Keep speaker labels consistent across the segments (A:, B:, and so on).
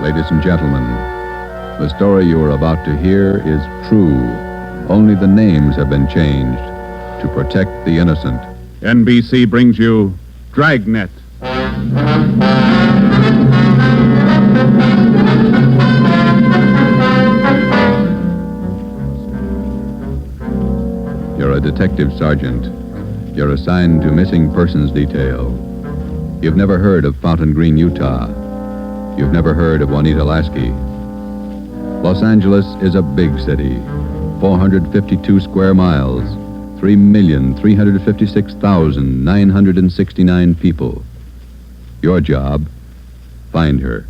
A: Ladies and gentlemen, the story you are about to hear is true. Only the names have been changed to protect the innocent.
B: NBC brings you Dragnet.
A: You're a detective sergeant. You're assigned to missing persons detail. You've never heard of Fountain Green, Utah. You've never heard of Juanita Lasky. Los Angeles is a big city, 452 square miles, 3,356,969 people. Your job, find her.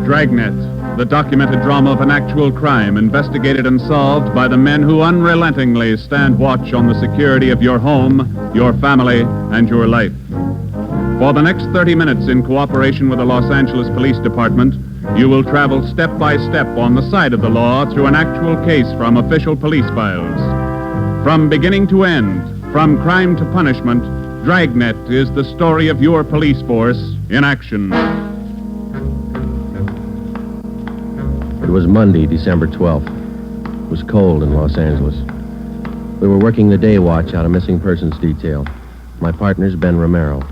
B: Dragnet, the documented drama of an actual crime investigated and solved by the men who unrelentingly stand watch on the security of your home, your family, and your life. For the next 30 minutes, in cooperation with the Los Angeles Police Department, you will travel step by step on the side of the law through an actual case from official police files. From beginning to end, from crime to punishment, Dragnet is the story of your police force in action.
C: It was Monday, December 12th. It was cold in Los Angeles. We were working the day watch out of missing persons detail. My partner's Ben Romero.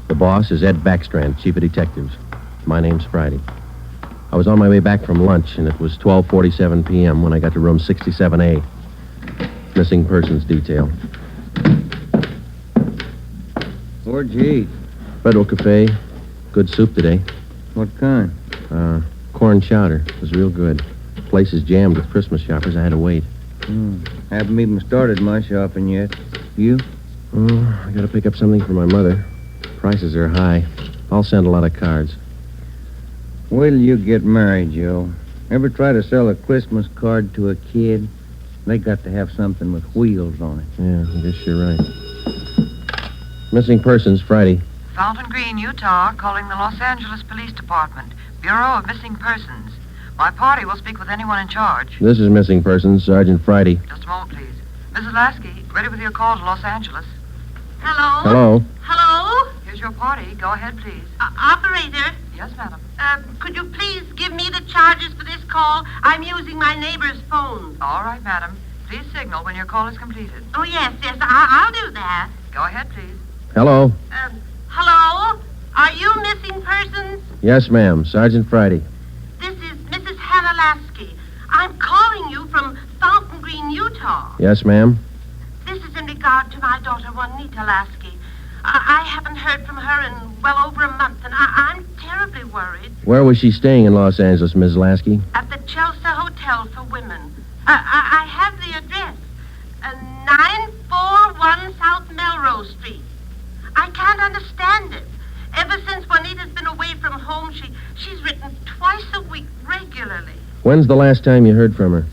C: The boss is Ed Backstrand, chief of detectives. My name's Friday. I was on my way back from lunch, and it was 12:47 p.m. when I got to room 67A. Missing persons detail.
D: Where'd you eat?
C: Federal Cafe. Good soup today.
D: What kind?
C: Corn chowder. It was real good. The place is jammed with Christmas shoppers. I had to wait.
D: Haven't even started my shopping yet. You?
C: Oh, I gotta pick up something for my mother. Prices are high. I'll send a lot of cards.
D: Wait till you get married, Joe. Ever try to sell a Christmas card to a kid? They got to have something with wheels on it.
C: Yeah, I guess you're right. Missing persons, Friday.
E: Fountain Green, Utah, calling the Los Angeles Police Department. Bureau of Missing Persons. My party will speak with anyone in charge.
C: This is missing persons, Sergeant Friday.
E: Just a moment, please. Mrs. Lasky, ready with your call to Los Angeles.
F: Hello?
C: Hello?
F: Hello?
E: Here's your party. Go ahead, please.
F: Operator,
E: Yes, madam.
F: could you please give me the charges for this call? I'm using my neighbor's phone.
E: All right, madam. Please signal when your call is completed.
F: Oh, yes, I'll do that.
E: Go ahead, please.
C: Hello?
F: Hello? Are you missing persons?
C: Yes, ma'am. Sergeant Friday.
F: This is Mrs. Hannah Lasky. I'm calling you from Fountain Green, Utah.
C: Yes, ma'am.
F: This is in regard to my daughter, Juanita Lasky. I haven't heard from her in well over a month, and I'm terribly worried.
C: Where was she staying in Los Angeles, Ms. Lasky?
F: At the Chelsea Hotel for Women. I have the address. 941 South Melrose Street. I can't understand it. Ever since Juanita's been away from home, she's written twice a week regularly.
C: When's the last time you heard from her?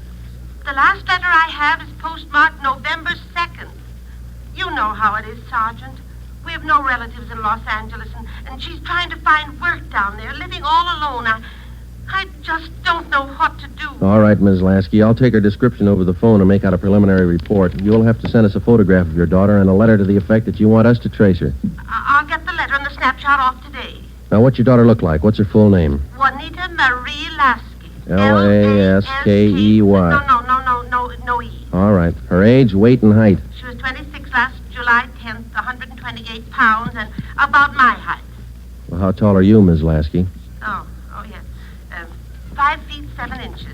F: The last letter I have is postmarked November 2nd. You know how it is, Sergeant. We have no relatives in Los Angeles, and she's trying to find work down there, living all alone. I just don't know what to do.
C: All right, Ms. Lasky. I'll take her description over the phone and make out a preliminary report. You'll have to send us a photograph of your daughter and a letter to the effect that you want us to trace her.
F: I'll get the letter and the snapshot off today.
C: Now, what's your daughter look like? What's her full name?
F: Juanita Marie Lasky.
C: Laskey.
F: No E.
C: All right. Her age, weight, and height.
F: She was 26 last July 10th, 128 pounds, and about my height.
C: Well, how tall are you, Ms. Lasky?
F: Oh, yes. 5 feet 7 inches.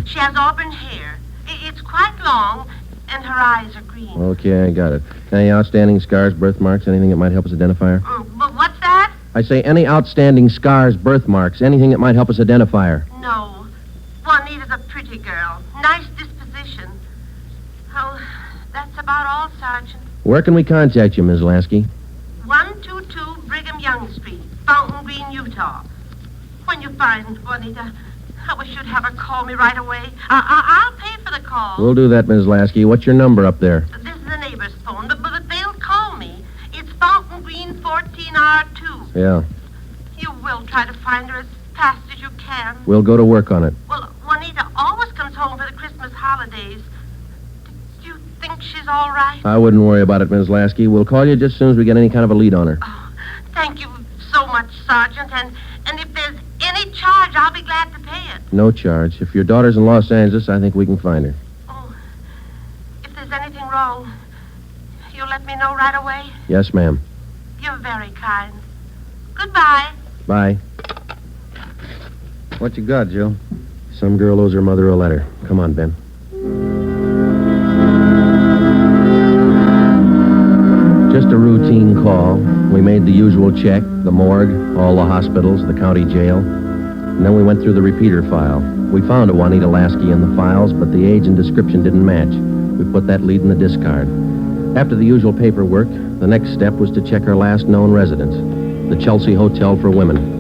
F: She has auburn hair. It's quite long, and her eyes are green.
C: Okay, I got it. Any outstanding scars, birthmarks, anything that might help us identify her?
F: But what's that?
C: I say any outstanding scars, birthmarks, anything that might help us identify her.
F: No. Juanita's a pretty girl. Nice disposition. Oh, that's about all, Sergeant.
C: Where can we contact you, Ms. Lasky?
F: 122 Brigham Young Street, Fountain Green, Utah. When you find Juanita, I wish you'd have her call me right away. I'll pay for the call.
C: We'll do that, Ms. Lasky. What's your number up there?
F: This is the neighbor's phone, but they'll call me. It's Fountain Green 14R2.
C: Yeah.
F: You will try to find her as fast as you can.
C: We'll go to work on it.
F: Well, Juanita always comes home for the Christmas holidays. Do you think she's all right?
C: I wouldn't worry about it, Ms. Lasky. We'll call you just as soon as we get any kind of a lead on her.
F: Oh, thank you so much, Sergeant. And if there's any charge, I'll be glad to pay it.
C: No charge. If your daughter's in Los Angeles, I think we can find her.
F: Oh, if there's anything wrong, you'll let me know right away?
C: Yes, ma'am.
F: You're very kind. Goodbye.
C: Bye.
D: What you got, Joe?
C: Some girl owes her mother a letter. Come on, Ben. Just a routine call. We made the usual check, the morgue, all the hospitals, the county jail. And then we went through the repeater file. We found a Juanita Lasky in the files, but the age and description didn't match. We put that lead in the discard. After the usual paperwork, the next step was to check her last known residence, the Chelsea Hotel for Women.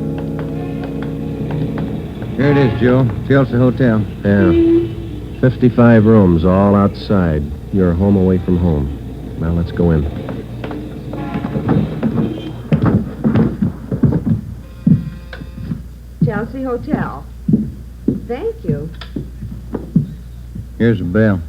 D: Here it is, Joe. Chelsea Hotel.
C: Yeah. 55 rooms, all outside. You're home away from home. Now let's go in.
G: Chelsea Hotel. Thank you.
D: Here's the bell.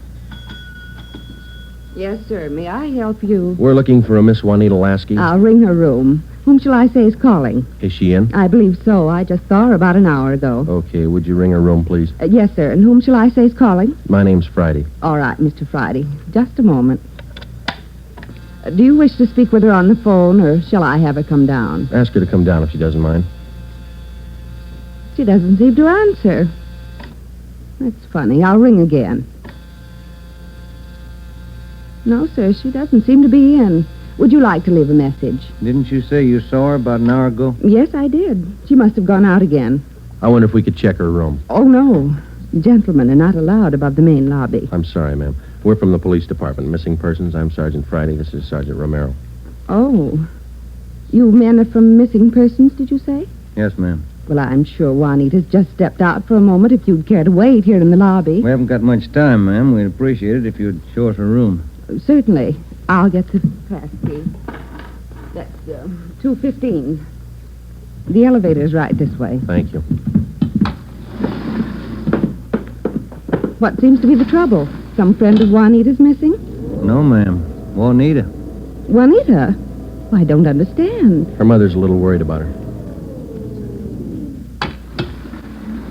G: Yes, sir. May I help you?
C: We're looking for a Miss Juanita Lasky.
G: I'll ring her room. Whom shall I say is calling?
C: Is she in?
G: I believe so. I just saw her about an hour ago.
C: Okay, would you ring her room, please?
G: Yes, sir. And whom shall I say is calling?
C: My name's Friday.
G: All right, Mr. Friday. Just a moment. Do you wish to speak with her on the phone, or shall I have her come down?
C: Ask her to come down if she doesn't mind.
G: She doesn't seem to answer. That's funny. I'll ring again. No, sir, she doesn't seem to be in. Would you like to leave a message?
D: Didn't you say you saw her about an hour ago?
G: Yes, I did. She must have gone out again.
C: I wonder if we could check her room.
G: Oh, no. Gentlemen are not allowed above the main lobby.
C: I'm sorry, ma'am. We're from the police department. Missing persons. I'm Sergeant Friday. This is Sergeant Romero.
G: Oh. You men are from missing persons, did you say?
D: Yes, ma'am.
G: Well, I'm sure Juanita's just stepped out for a moment if you'd care to wait here in the lobby.
D: We haven't got much time, ma'am. We'd appreciate it if you'd show us her room.
G: Certainly. I'll get the pass key. That's 215. The elevator's right this way.
C: Thank you.
G: What seems to be the trouble? Some friend of Juanita's missing?
D: No, ma'am. Juanita.
G: Juanita? I don't understand.
C: Her mother's a little worried about her.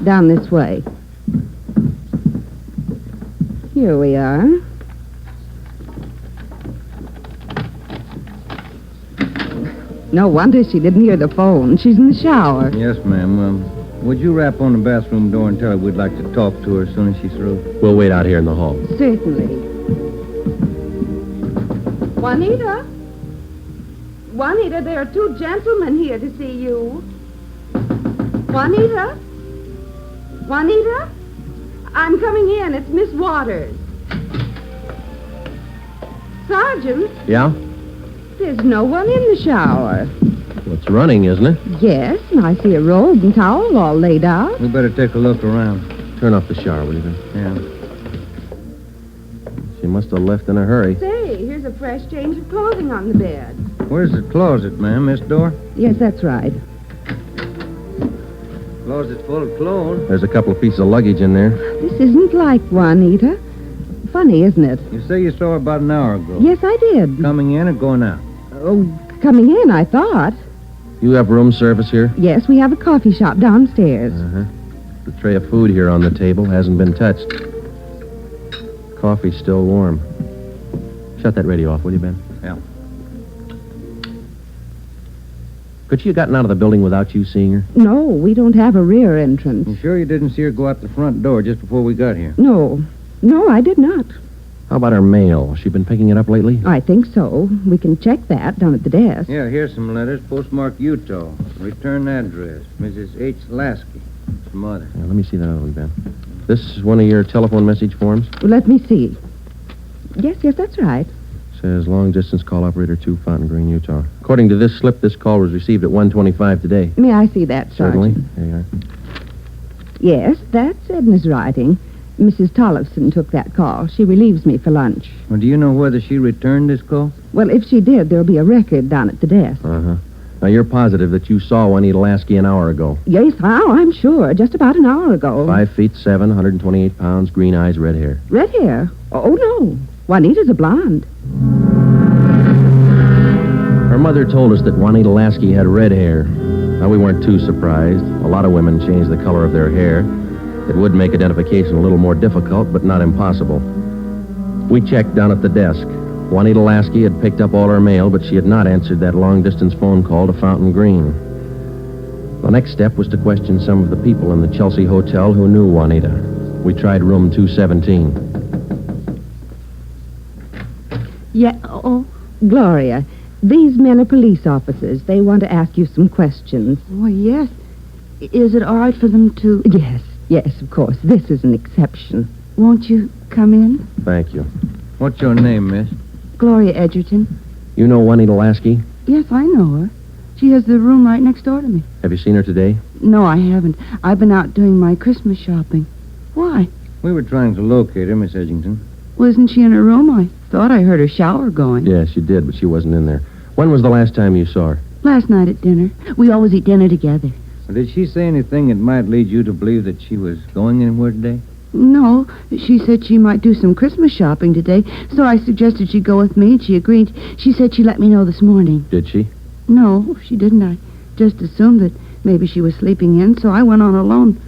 G: Down this way. Here we are. No wonder she didn't hear the phone. She's in the shower.
D: Yes, ma'am. Would you rap on the bathroom door and tell her we'd like to talk to her as soon as she's through?
C: We'll wait out here in the hall.
G: Certainly. Juanita? Juanita, there are two gentlemen here to see you. Juanita? Juanita? I'm coming in. It's Miss Waters. Sergeant,
C: Yeah?
G: there's no one in the shower.
C: Well, it's running, isn't it?
G: Yes, and I see a robe and towel all laid out.
D: We better take a look around.
C: Turn off the shower, will you, Ben?
D: Yeah.
C: She must have left in a hurry.
G: Say, here's a fresh change of clothing on the bed.
D: Where's the closet, ma'am? This door?
G: Yes, that's right.
D: Closet's full of clothes.
C: There's a couple of pieces of luggage in there.
G: This isn't like Juanita. Funny, isn't it?
D: You say you saw her about an hour ago.
G: Yes, I did.
D: Coming in or going out?
G: Oh, coming in, I thought.
C: You have room service here?
G: Yes, we have a coffee shop downstairs.
C: Uh-huh. The tray of food here on the table hasn't been touched. Coffee's still warm. Shut that radio off, will you, Ben?
D: Yeah.
C: Could she have gotten out of the building without you seeing her?
G: No, we don't have a rear entrance.
D: You sure you didn't see her go out the front door just before we got here?
G: No, I did not.
C: How about her mail? Has she been picking it up lately?
G: I think so. We can check that down at the desk.
D: Yeah, here's some letters. Postmarked Utah. Return address. Mrs. H. Lasky. It's mother.
C: Yeah, let me see that other one, Ben. This is one of your telephone message forms?
G: Let me see. Yes, that's right.
C: Says long distance call operator 2, Fountain Green, Utah. According to this slip, this call was received at 1:25 today.
G: May I see that,
C: Certainly.
G: Sergeant?
C: There you are.
G: Yes, that's Edna's writing. Mrs. Tollefson took that call. She relieves me for lunch.
D: Well, do you know whether she returned this call?
G: Well, if she did, there'll be a record down at the desk.
C: Uh-huh. Now, you're positive that you saw Juanita Lasky an hour ago.
G: Yes, I'm sure. Just about an hour ago.
C: 5'7", 128 pounds, green eyes, red hair.
G: Red hair? Oh, no. Juanita's a blonde.
C: Her mother told us that Juanita Lasky had red hair. Now, we weren't too surprised. A lot of women changed the color of their hair. It would make identification a little more difficult, but not impossible. We checked down at the desk. Juanita Lasky had picked up all her mail, but she had not answered that long-distance phone call to Fountain Green. The next step was to question some of the people in the Chelsea Hotel who knew Juanita. We tried room 217.
G: Yeah, oh. Gloria, these men are police officers. They want to ask you some questions.
H: Oh, yes. Is it all right for them to...
G: Yes, of course. This is an exception.
H: Won't you come in?
C: Thank you.
D: What's your name, miss?
H: Gloria Edgerton.
C: You know Juanita Lasky?
H: Yes, I know her. She has the room right next door to me.
C: Have you seen her today?
H: No, I haven't. I've been out doing my Christmas shopping. Why?
D: We were trying to locate her, Miss Edgerton.
H: Wasn't she in her room? I thought I heard her shower going.
C: Yes, you did, but she wasn't in there. When was the last time you saw her?
H: Last night at dinner. We always eat dinner together.
D: Did she say anything that might lead you to believe that she was going anywhere today?
H: No, she said she might do some Christmas shopping today, so I suggested she go with me, and she agreed. She said she'd let me know this morning.
C: Did she?
H: No, she didn't. I just assumed that maybe she was sleeping in, so I went on alone.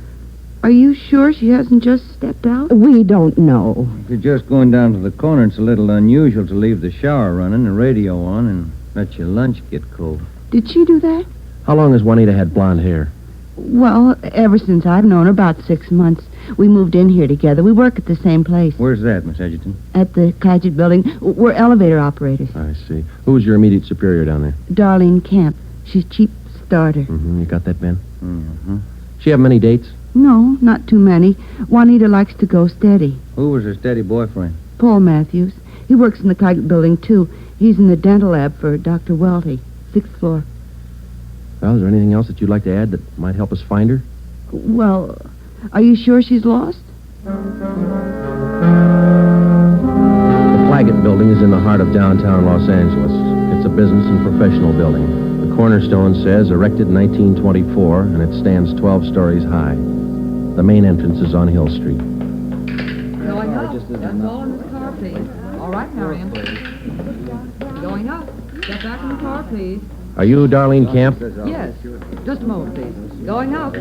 H: Are you sure she hasn't just stepped out?
G: We don't know.
D: If you're just going down to the corner, it's a little unusual to leave the shower running, the radio on, and let your lunch get cold.
H: Did she do that?
C: How long has Juanita had blonde hair?
H: Well, ever since I've known her, about 6 months. We moved in here together. We work at the same place.
D: Where's that, Miss Edgerton?
H: At the Claggett building. We're elevator operators.
C: I see. Who was your immediate superior down there?
H: Darlene Camp. She's chief starter.
C: Mm-hmm. You got that, Ben?
D: Mm-hmm.
C: She have many dates?
H: No, not too many. Juanita likes to go steady.
D: Who was her steady boyfriend?
H: Paul Matthews. He works in the Claggett building, too. He's in the dental lab for Dr. Welty, 6th floor.
C: Well, is there anything else that you'd like to add that might help us find her?
H: Well, are you sure she's lost?
C: The Claggett building is in the heart of downtown Los Angeles. It's a business and professional building. The cornerstone says erected in 1924, and it stands 12 stories high. The main entrance is on Hill Street.
I: Going up. That's all in this car, please. All right, Marion. Going up. Get back in the car, please.
C: Are you Darlene Camp?
I: Yes. Just a moment, please. Going up.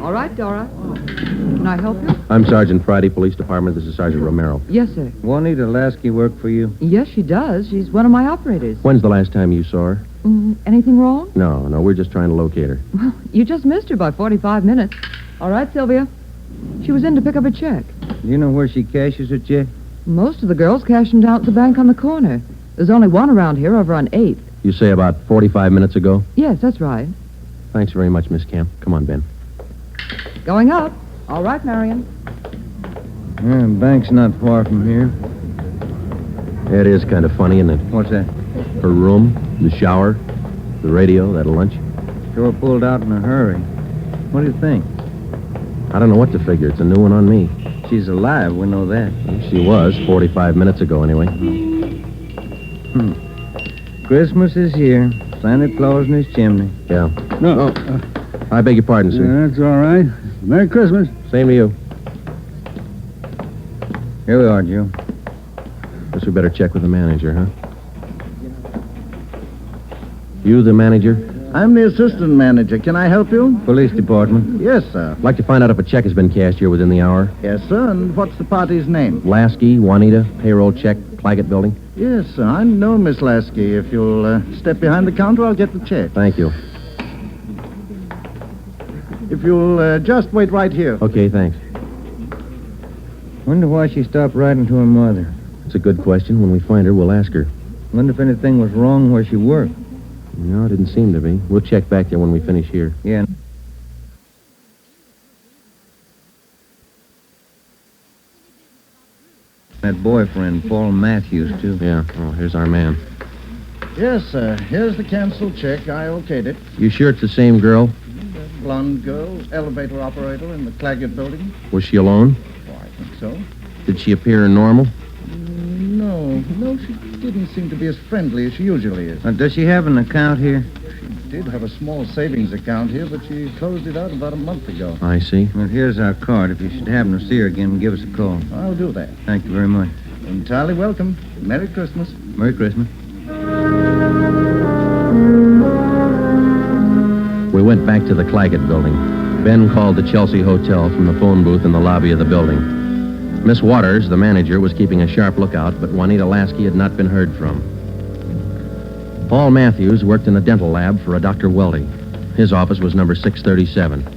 I: All right, Dora. Can I help you?
C: I'm Sergeant Friday, Police Department. This is Sergeant Romero.
I: Yes, sir.
D: Juanita Lasky work for you?
I: Yes, she does. She's one of my operators.
C: When's the last time you saw her?
I: Anything wrong?
C: No, we're just trying to locate her.
I: Well, you just missed her by 45 minutes. All right, Sylvia. She was in to pick up a check.
D: Do you know where she cashes her check?
I: Most of the girls cash them down at the bank on the corner. There's only one around here over on 8th.
C: You say about 45 minutes ago?
I: Yes, that's right.
C: Thanks very much, Miss Camp. Come on, Ben.
I: Going up. All right, Marion.
D: Yeah, the bank's not far from here.
C: It is kind of funny, isn't it?
D: What's that?
C: Her room, the shower, the radio, that lunch.
D: Sure pulled out in a hurry. What do you think?
C: I don't know what to figure. It's a new one on me.
D: She's alive, we know that.
C: She was, 45 minutes ago anyway.
D: Christmas is here. Santa Claus in his chimney.
C: Yeah.
J: No.
C: I beg your pardon, sir.
J: That's all right. Merry Christmas.
C: Same to you.
D: Here we are, Joe.
C: Guess we better check with the manager, huh? You the manager?
J: I'm the assistant manager. Can I help you?
D: Police department.
J: Yes, sir.
C: I'd like to find out if a check has been cashed here within the hour.
J: Yes, sir. And what's the party's name?
C: Lasky, Juanita, payroll check, Claggett building.
J: Yes, sir. I know Miss Lasky. If you'll step behind the counter, I'll get the check.
C: Thank you.
J: If you'll just wait right here.
C: Okay, thanks.
D: Wonder why she stopped writing to her mother.
C: It's a good question. When we find her, we'll ask her.
D: Wonder if anything was wrong where she worked.
C: No, it didn't seem to be. We'll check back there when we finish here.
D: Yeah. That boyfriend, Paul Matthews, too.
C: Yeah. Oh, here's our man.
J: Yes, sir. Here's the canceled check. I okayed it.
C: You sure it's the same girl?
J: Blonde girl, elevator operator in the Claggett building.
C: Was she alone?
J: Oh, I think so.
C: Did she appear normal?
J: No, she didn't seem to be as friendly as she usually is.
D: Does she have an account here?
J: She did have a small savings account here, but she closed it out about a month ago.
C: I see.
D: Well, here's our card. If you should happen to see her again, give us a call.
J: I'll do that.
D: Thank you very much.
J: Entirely welcome. Merry Christmas.
D: Merry Christmas.
C: We went back to the Claggett building. Ben called the Chelsea Hotel from the phone booth in the lobby of the building. Miss Waters, the manager, was keeping a sharp lookout, but Juanita Lasky had not been heard from. Paul Matthews worked in the dental lab for a Dr. Welty. His office was number 637.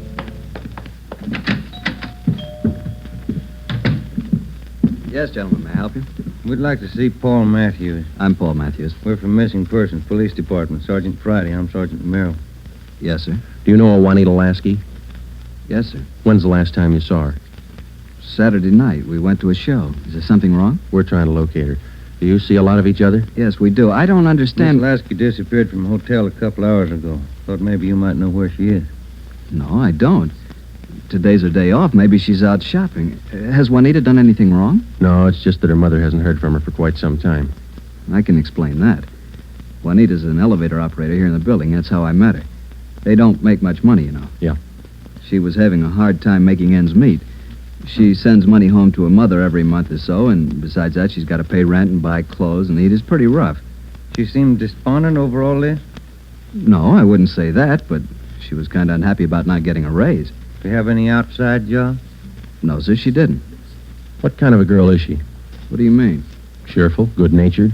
K: Yes, gentlemen, may I help you?
D: We'd like to see Paul Matthews.
K: I'm Paul Matthews.
D: We're from Missing Persons Police Department. Sergeant Friday. I'm Sergeant Merrill.
K: Yes, sir.
C: Do you know a Juanita Lasky?
K: Yes, sir.
C: When's the last time you saw her?
K: Saturday night, we went to a show. Is there something wrong?
C: We're trying to locate her. Do you see a lot of each other?
K: Yes, we do. I don't understand...
D: Miss Lasky disappeared from a hotel a couple hours ago. Thought maybe you might know where she is.
K: No, I don't. Today's her day off. Maybe she's out shopping. Has Juanita done anything wrong?
C: No, it's just that her mother hasn't heard from her for quite some time.
K: I can explain that. Juanita's an elevator operator here in the building. That's how I met her. They don't make much money, you know.
C: Yeah.
K: She was having a hard time making ends meet. She sends money home to her mother every month or so, and besides that, she's got to pay rent and buy clothes and eat. It's pretty rough.
D: She seemed despondent over all this?
K: No, I wouldn't say that, but she was kind of unhappy about not getting a raise.
D: Do you have any outside job?
K: No, sir, she didn't.
C: What kind of a girl is she?
K: What do you mean?
C: Cheerful, good-natured?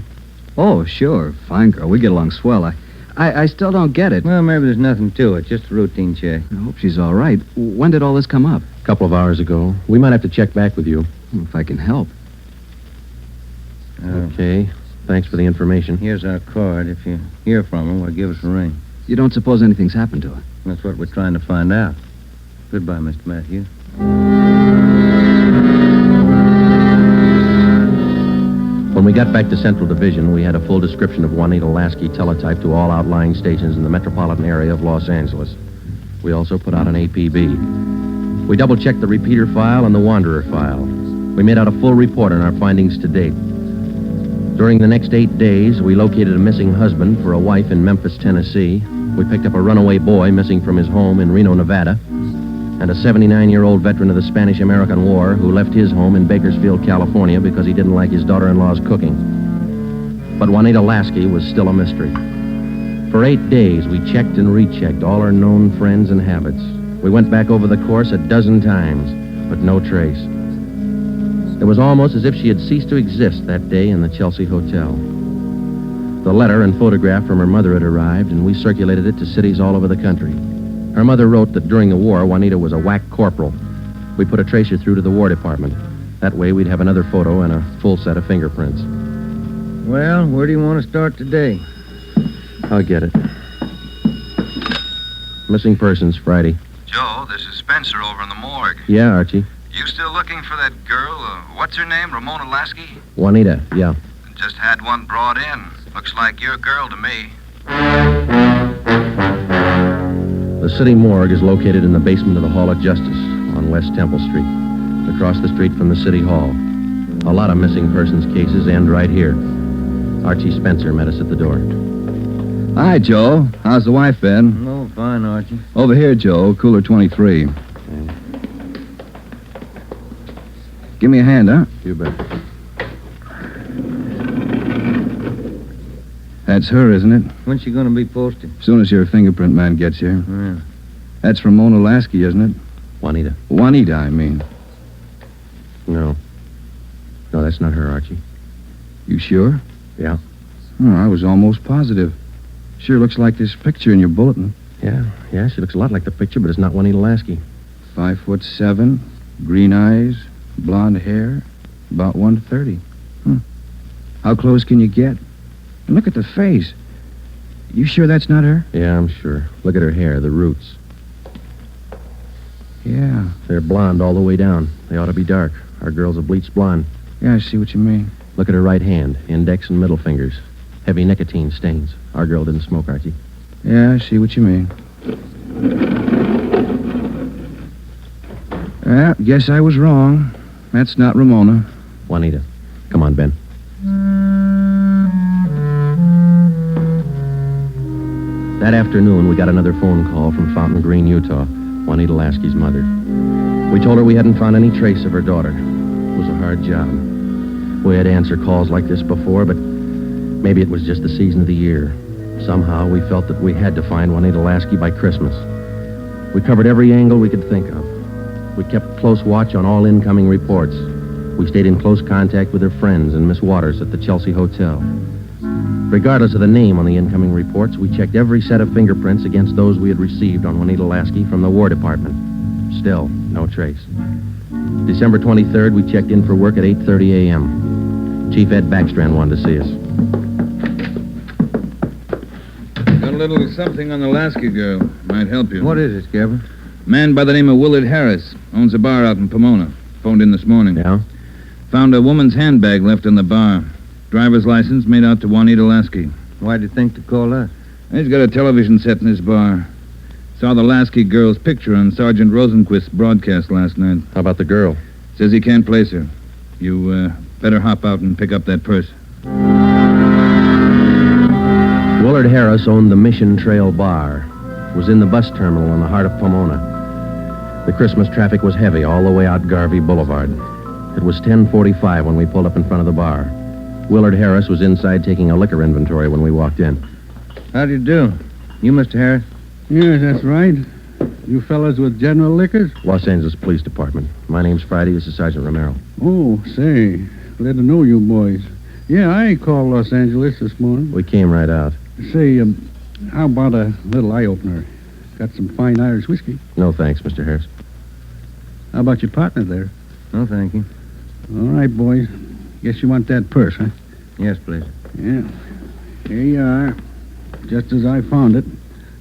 K: Oh, sure. Fine girl. We get along swell. I still don't get it.
D: Well, maybe there's nothing to it. Just a routine check.
K: I hope she's all right. When did all this come up?
C: A couple of hours ago. We might have to check back with you.
K: If I can help.
C: Okay. Thanks for the information.
D: Here's our card. If you hear from her, well, give us a ring.
K: You don't suppose anything's happened to her?
D: That's what we're trying to find out. Goodbye, Mr. Matthews.
C: When we got back to Central Division, we had a full description of Juanita Lasky teletyped to all outlying stations in the metropolitan area of Los Angeles. We also put out an APB. We double-checked the repeater file and the wanderer file. We made out a full report on our findings to date. During the next 8 days, we located a missing husband for a wife in Memphis, Tennessee. We picked up a runaway boy missing from his home in Reno, Nevada, and a 79-year-old veteran of the Spanish-American War who left his home in Bakersfield, California because he didn't like his daughter-in-law's cooking. But Juanita Lasky was still a mystery. For 8 days, we checked and rechecked all her known friends and habits. We went back over the course 12 times, but no trace. It was almost as if she had ceased to exist that day in the Chelsea Hotel. The letter and photograph from her mother had arrived, and we circulated it to cities all over the country. Her mother wrote that during the war, Juanita was a whack corporal. We put a tracer through to the War Department. That way, we'd have another photo and a full set of fingerprints.
D: Well, where do you want to start today?
C: I'll get it. Missing persons, Friday.
L: Joe, this is Spencer over in the morgue.
C: Yeah, Archie.
L: You still looking for that girl? What's her name? Ramona Lasky?
C: Juanita, yeah.
L: Just had one brought in. Looks like your girl to me.
C: The city morgue is located in the basement of the Hall of Justice on West Temple Street, across the street from the City Hall. A lot of missing persons cases end right here. Archie Spencer met us at the door.
K: Hi, Joe. How's the wife been?
D: Oh, fine, Archie.
K: Over here, Joe. Cooler 23. Give me a hand, huh?
C: You bet.
K: That's her, isn't it?
D: When's she going to be posted?
K: As soon as your fingerprint man gets here.
D: Yeah.
K: That's Ramona Lasky, isn't it?
C: Juanita.
K: Juanita, I mean.
C: No. No, that's not her, Archie.
K: You sure?
C: Yeah.
K: Oh, I was almost positive. Sure looks like this picture in your bulletin.
C: Yeah, she looks a lot like the picture, but it's not Juanita Lasky.
K: 5'7", green eyes, blonde hair, about 130. How close can you get? And look at the face. You sure that's not her?
C: Yeah, I'm sure. Look at her hair, the roots.
K: Yeah.
C: They're blonde all the way down. They ought to be dark. Our girl's a bleached blonde.
K: Yeah, I see what you mean.
C: Look at her right hand, index and middle fingers. Heavy nicotine stains. Our girl didn't smoke, Archie.
K: Yeah, I see what you mean. Well, guess I was wrong. That's not Ramona.
C: Juanita. Come on, Ben. That afternoon, we got another phone call from Fountain Green, Utah, Juanita Lasky's mother. We told her we hadn't found any trace of her daughter. It was a hard job. We had to answer calls like this before, but maybe it was just the season of the year. Somehow, we felt that we had to find Juanita Lasky by Christmas. We covered every angle we could think of. We kept close watch on all incoming reports. We stayed in close contact with her friends and Miss Waters at the Chelsea Hotel. Regardless of the name on the incoming reports, we checked every set of fingerprints against those we had received on Juanita Lasky from the War Department. Still, no trace. December 23rd, we checked in for work at 8:30 a.m. Chief Ed Backstrand wanted to see us.
K: Got a little something on the Lasky girl. Might help you.
D: What is it, Skipper?
K: Man by the name of Willard Harris. Owns a bar out in Pomona. Phoned in this morning.
C: Yeah?
K: Found a woman's handbag left in the bar. Driver's license made out to Juanita Lasky.
D: Why'd you think to call us?
K: He's got a television set in his bar. Saw the Lasky girl's picture on Sergeant Rosenquist's broadcast last night.
C: How about the girl?
K: Says he can't place her. You better hop out and pick up that purse.
C: Willard Harris owned the Mission Trail Bar. It was in the bus terminal in the heart of Pomona. The Christmas traffic was heavy all the way out Garvey Boulevard. It was 10:45 when we pulled up in front of the bar. Willard Harris was inside taking a liquor inventory when we walked in.
D: How do you do? You, Mr. Harris?
M: Yes, that's right. You fellas with General Liquors?
C: Los Angeles Police Department. My name's Friday. This is Sergeant Romero.
M: Oh, say, glad to know you boys. Yeah, I called Los Angeles this morning.
C: We came right out.
M: Say, how about a little eye-opener? Got some fine Irish whiskey.
C: No thanks, Mr. Harris.
M: How about your partner there?
D: No, thank you.
M: All right, boys. Guess you want that purse, huh?
D: Yes, please.
M: Yeah. Here you are. Just as I found it.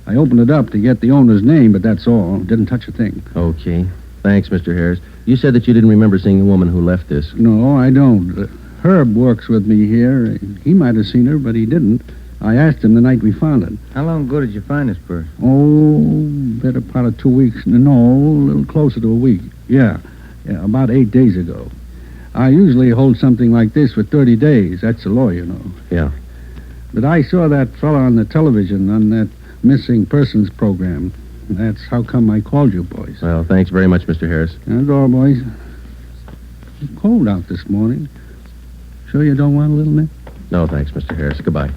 M: I opened it up to get the owner's name, but that's all. Didn't touch a thing.
C: Okay. Thanks, Mr. Harris. You said that you didn't remember seeing the woman who left this.
M: No, I don't. Herb works with me here. He might have seen her, but he didn't. I asked him the night we found it.
D: How long ago did you find this purse?
M: Oh, better part of 2 weeks. No, a little closer to a week. Yeah, about 8 days ago. I usually hold something like this for 30 days. That's the law, you know.
C: Yeah.
M: But I saw that fella on the television on that missing persons program. That's how come I called you, boys.
C: Well, thanks very much, Mr. Harris.
M: That's all, boys. It's cold out this morning. Sure you don't want a little nip?
C: No, thanks, Mr. Harris. Goodbye.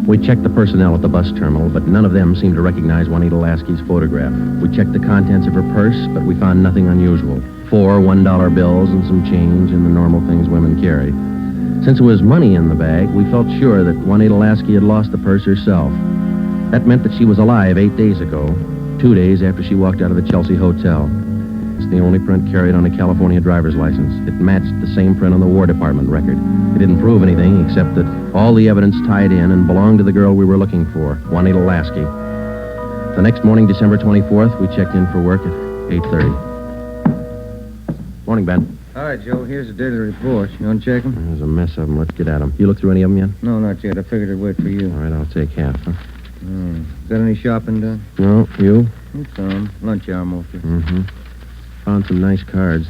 C: We checked the personnel at the bus terminal, but none of them seemed to recognize Juanita Lasky's photograph. We checked the contents of her purse, but we found nothing unusual. 4 $1 bills and some change and the normal things women carry. Since it was money in the bag, we felt sure that Juanita Lasky had lost the purse herself. That meant that she was alive 8 days ago, 2 days after she walked out of the Chelsea Hotel. It's the only print carried on a California driver's license. It matched the same print on the War Department record. It didn't prove anything except that all the evidence tied in and belonged to the girl we were looking for, Juanita Lasky. The next morning, December 24th, we checked in for work at 8:30. Morning, Ben.
D: All right, Joe, here's the daily report. You want to check them?
C: There's a mess of them. Let's get at them. You looked through any of them yet?
D: No, not yet. I figured I'd wait for you.
C: All right, I'll take half, huh?
D: Got any shopping done?
C: No, you?
D: Some. Lunch hour mostly.
C: Mm-hmm. Found some nice cards.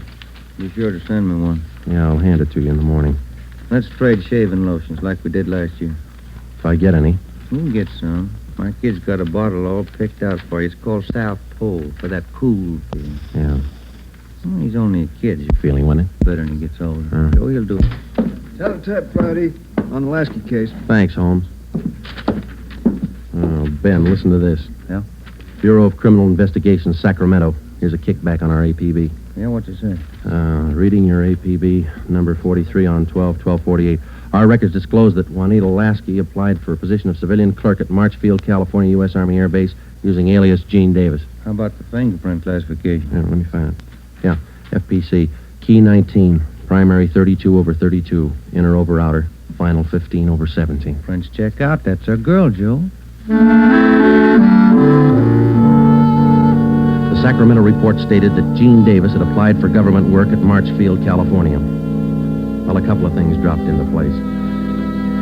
D: Be sure to send me one.
C: Yeah, I'll hand it to you in the morning.
D: Let's trade shaving lotions like we did last year.
C: If I get any.
D: You can get some. My kid's got a bottle all picked out for you. It's called South Pole, for that cool feeling.
C: Yeah.
D: Well, he's only a kid.
C: Feeling, wasn't it?
D: Better when he gets older. Oh, he'll do it.
J: Teletype, Friday, on the Lasky case.
C: Thanks, Holmes. Oh, Ben, listen to this.
D: Yeah?
C: Bureau of Criminal Investigation, Sacramento. Here's a kickback on our APB.
D: Yeah, what's it say?
C: Reading your APB, number 43 on 12/12/48. Our records disclose that Juanita Lasky applied for a position of civilian clerk at Marchfield, California, U.S. Army Air Base, using alias Gene Davis.
D: How about the fingerprint classification?
C: Yeah, let me find it. Yeah, FPC, key 19, primary 32/32, inner over outer, final 15/17.
D: Prints check out. That's our girl, Joe.
C: The Sacramento report stated that Gene Davis had applied for government work at Marchfield, California. Well, a couple of things dropped into place.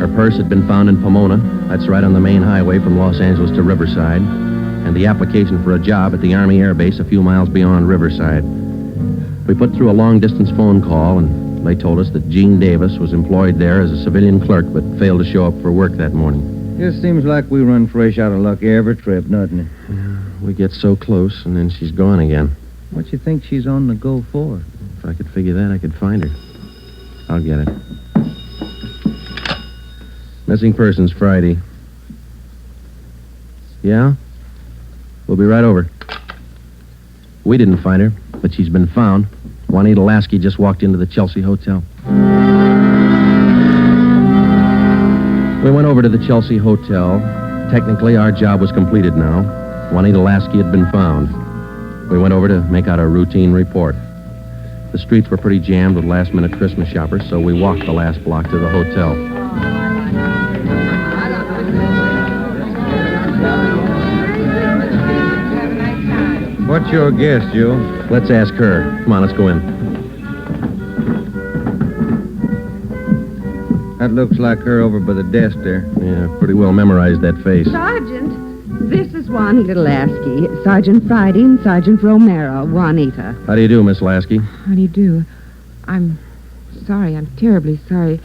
C: Her purse had been found in Pomona. That's right on the main highway from Los Angeles to Riverside. And the application for a job at the Army Air Base a few miles beyond Riverside. We put through a long-distance phone call, and they told us that Gene Davis was employed there as a civilian clerk, but failed to show up for work that morning.
D: Just seems like we run fresh out of luck every trip, doesn't it?
C: We get so close, and then she's gone again.
D: What you think she's on the go for?
C: If I could figure that, I could find her. I'll get it. Missing persons, Friday. Yeah? We'll be right over. We didn't find her, but she's been found. Juanita Lasky just walked into the Chelsea Hotel. We went over to the Chelsea Hotel. Technically, our job was completed now. Juanita Lasky had been found. We went over to make out a routine report. The streets were pretty jammed with last-minute Christmas shoppers, so we walked the last block to the hotel.
D: What's your guess, Joe?
C: Let's ask her. Come on, let's go in.
D: That looks like her over by the desk there.
C: Yeah, pretty well memorized that face.
G: Sergeant, this is Juanita Lasky. Sergeant Friday and Sergeant Romero. Juanita.
C: How do you do, Miss Lasky?
I: How do you do? I'm sorry. I'm terribly sorry.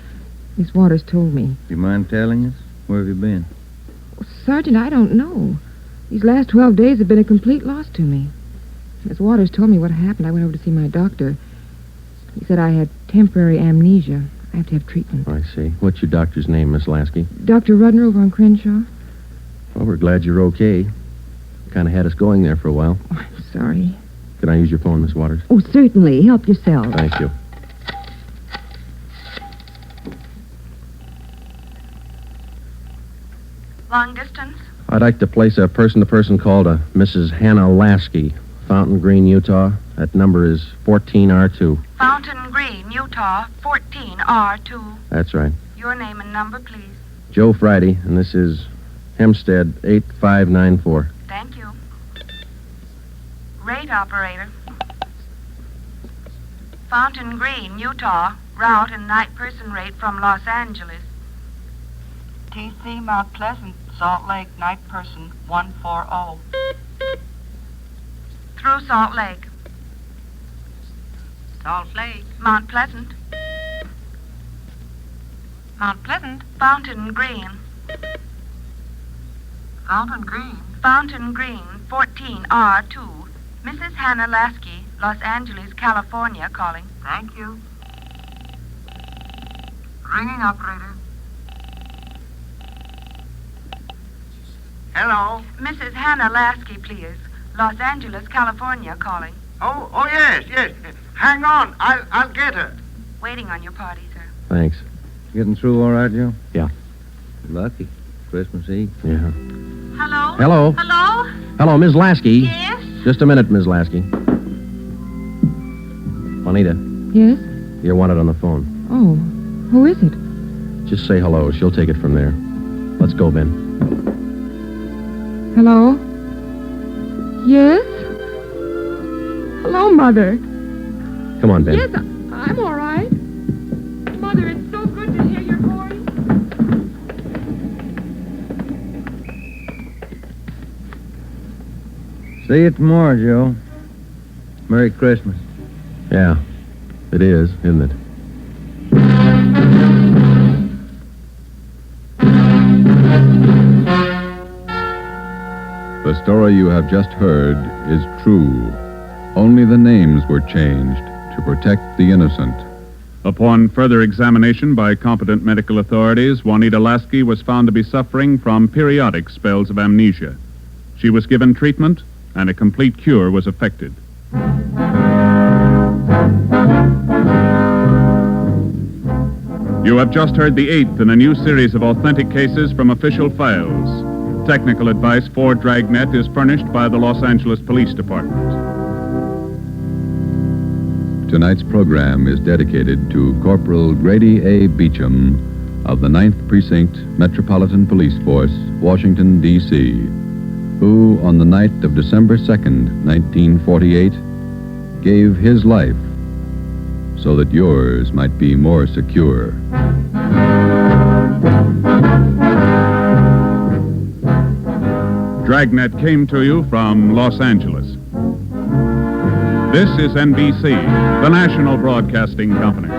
I: Miss Waters told me.
D: You mind telling us? Where have you been?
I: Sergeant, I don't know. These last 12 days have been a complete loss to me. Miss Waters told me what happened. I went over to see my doctor. He said I had temporary amnesia. I have to have treatment.
C: I see. What's your doctor's name, Miss Lasky?
I: Dr. Rudner over on Crenshaw.
C: Well, we're glad you're okay. Kind of had us going there for a while.
I: Oh, I'm sorry.
C: Can I use your phone, Miss Waters?
G: Oh, certainly. Help yourself.
C: Thank you.
E: Long distance?
C: I'd like to place a person-to-person call to Mrs. Hannah Lasky, Fountain Green, Utah. That number is 14R2.
E: Fountain Green, Utah, 14R2.
C: That's right.
E: Your name and number, please.
C: Joe Friday, and this is Hempstead 8594.
E: Thank you. Rate operator. Fountain Green, Utah, route and night person rate from Los Angeles. TC Mount Pleasant, Salt Lake, night person 140. Through Salt Lake. Salt Lake. Mount Pleasant. Mount Pleasant. Fountain Green. Fountain Green. Fountain Green, 14R2. Mrs. Hannah Lasky, Los Angeles, California, calling. Thank you. Ringing operator.
N: Hello?
E: Mrs. Hannah Lasky, please. Los Angeles, California, calling.
N: Oh, yes. Hang on. I'll get her.
E: Waiting on your party, sir.
C: Thanks.
D: Getting through all right, Joe?
C: Yeah.
D: Lucky. Christmas Eve.
C: Yeah.
F: Hello?
C: Hello.
F: Hello?
C: Hello, Ms. Lasky.
F: Yes?
C: Just a minute, Ms. Lasky. Juanita,
I: Yes?
C: you're wanted on the phone.
I: Oh, who is it?
C: Just say hello. She'll take it from there. Let's go, Ben.
I: Hello? Yes? Hello, Mother.
C: Come on, Ben.
I: Yes, I'm all right. Mother, it's so good to hear your voice.
D: See you tomorrow, Joe. Merry Christmas.
C: Yeah, it is, isn't it?
A: The story you have just heard is true. Only the names were changed to protect the innocent.
B: Upon further examination by competent medical authorities, Juanita Lasky was found to be suffering from periodic spells of amnesia. She was given treatment, and a complete cure was effected. You have just heard the 8th in a new series of authentic cases from official files. Technical advice for Dragnet is furnished by the Los Angeles Police Department.
A: Tonight's program is dedicated to Corporal Grady A. Beecham of the 9th Precinct Metropolitan Police Force, Washington, D.C., who, on the night of December 2nd, 1948, gave his life so that yours might be more secure.
B: Dragnet came to you from Los Angeles. This is NBC, the national broadcasting company.